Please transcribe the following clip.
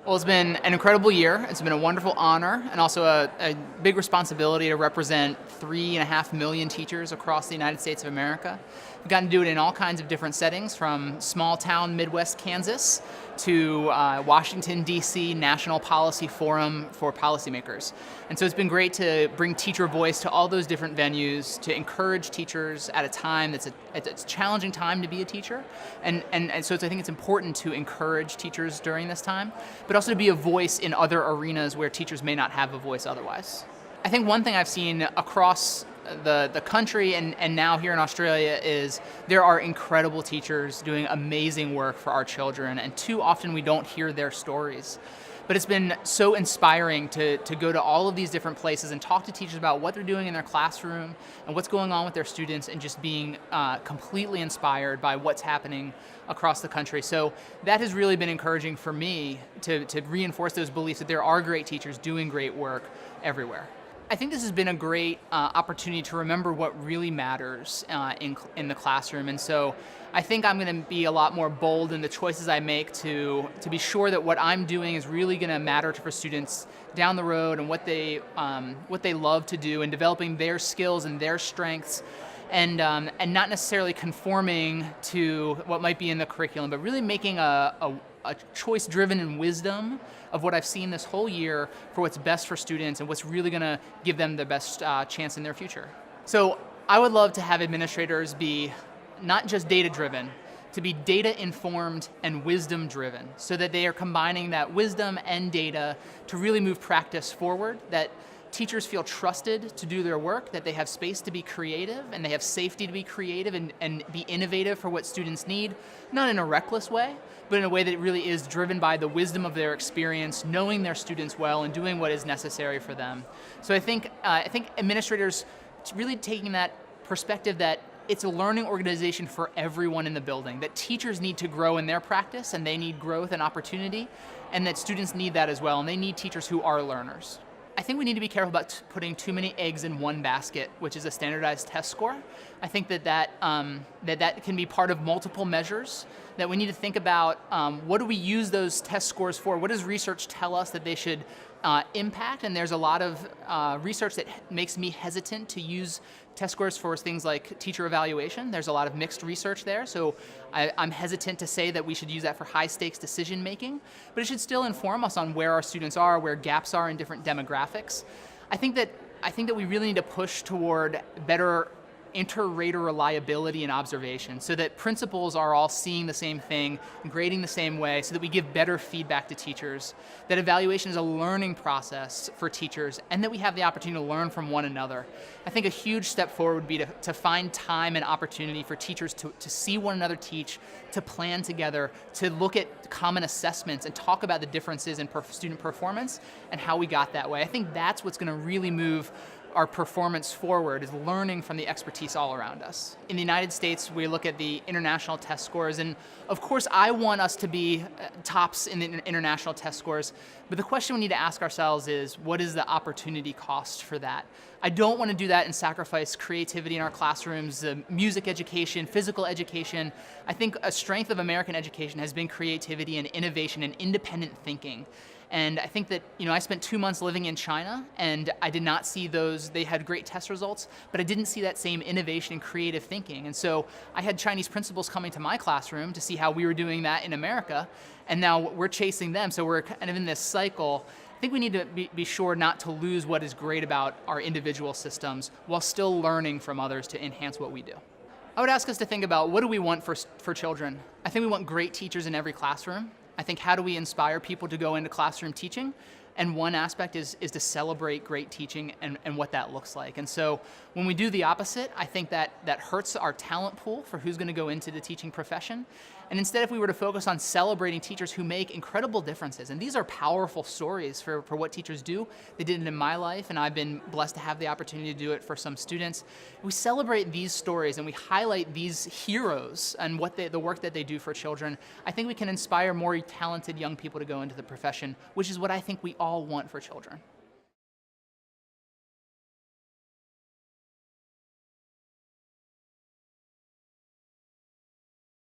Well, it's been an incredible year. It's been a wonderful honor and also a big responsibility to represent 3.5 million teachers across the United States of America. We've gotten to do it in all kinds of different settings, from small town Midwest Kansas to Washington, D.C. National Policy Forum for policymakers. And so it's been great to bring teacher voice to all those different venues, to encourage teachers at a time that's it's a challenging time to be a teacher. And so I think it's important to encourage teachers during this time, but also to be a voice in other arenas where teachers may not have a voice otherwise. I think one thing I've seen across the country and now here in Australia is there are incredible teachers doing amazing work for our children, and too often we don't hear their stories. But it's been so inspiring to go to all of these different places and talk to teachers about what they're doing in their classroom and what's going on with their students, and just being completely inspired by what's happening across the country. So that has really been encouraging for me to reinforce those beliefs that there are great teachers doing great work everywhere. I think this has been a great opportunity to remember what really matters in the classroom, and so I think I'm going to be a lot more bold in the choices I make to be sure that what I'm doing is really going to matter for students down the road, and what they love to do, and developing their skills and their strengths, and not necessarily conforming to what might be in the curriculum, but really making a choice driven in wisdom of what I've seen this whole year for what's best for students and what's really going to give them the best chance in their future. So I would love to have administrators be not just data driven, to be data informed and wisdom driven, so that they are combining that wisdom and data to really move practice forward, that teachers feel trusted to do their work, that they have space to be creative, and they have safety to be creative and be innovative for what students need, not in a reckless way, but in a way that really is driven by the wisdom of their experience, knowing their students well and doing what is necessary for them. So I think administrators really taking that perspective that it's a learning organization for everyone in the building, that teachers need to grow in their practice and they need growth and opportunity, and that students need that as well, and they need teachers who are learners. I think we need to be careful about putting too many eggs in one basket, which is a standardized test score. I think that can be part of multiple measures, that we need to think about what do we use those test scores for? What does research tell us that they should impact? And there's a lot of research that makes me hesitant to use test scores for things like teacher evaluation. There's a lot of mixed research there, so I'm hesitant to say that we should use that for high stakes decision making, but it should still inform us on where our students are, where gaps are in different demographics. I think that we really need to push toward better inter-rater reliability and observation, so that principals are all seeing the same thing, grading the same way, so that we give better feedback to teachers, that evaluation is a learning process for teachers, and that we have the opportunity to learn from one another. I think a huge step forward would be to find time and opportunity for teachers to see one another teach, to plan together, to look at common assessments and talk about the differences in student performance and how we got that way. I think that's what's going to really move our performance forward, is learning from the expertise all around us. In the United States, we look at the international test scores, and of course I want us to be tops in the international test scores, but the question we need to ask ourselves is, what is the opportunity cost for that? I don't want to do that and sacrifice creativity in our classrooms, music education, physical education. I think a strength of American education has been creativity and innovation and independent thinking. And I think that, I spent 2 months living in China, and I did not see those. They had great test results, but I didn't see that same innovation and creative thinking. And so I had Chinese principals coming to my classroom to see how we were doing that in America, and now we're chasing them. So we're kind of in this cycle. I think we need to be sure not to lose what is great about our individual systems while still learning from others to enhance what we do. I would ask us to think about, what do we want for children? I think we want great teachers in every classroom. I think, how do we inspire people to go into classroom teaching? And one aspect is to celebrate great teaching and what that looks like. And so when we do the opposite, I think that hurts our talent pool for who's going to go into the teaching profession. And instead, if we were to focus on celebrating teachers who make incredible differences, and these are powerful stories for what teachers do. They did it in my life, and I've been blessed to have the opportunity to do it for some students. We celebrate these stories and we highlight these heroes and the work that they do for children. I think we can inspire more talented young people to go into the profession, which is what I think we all want for children.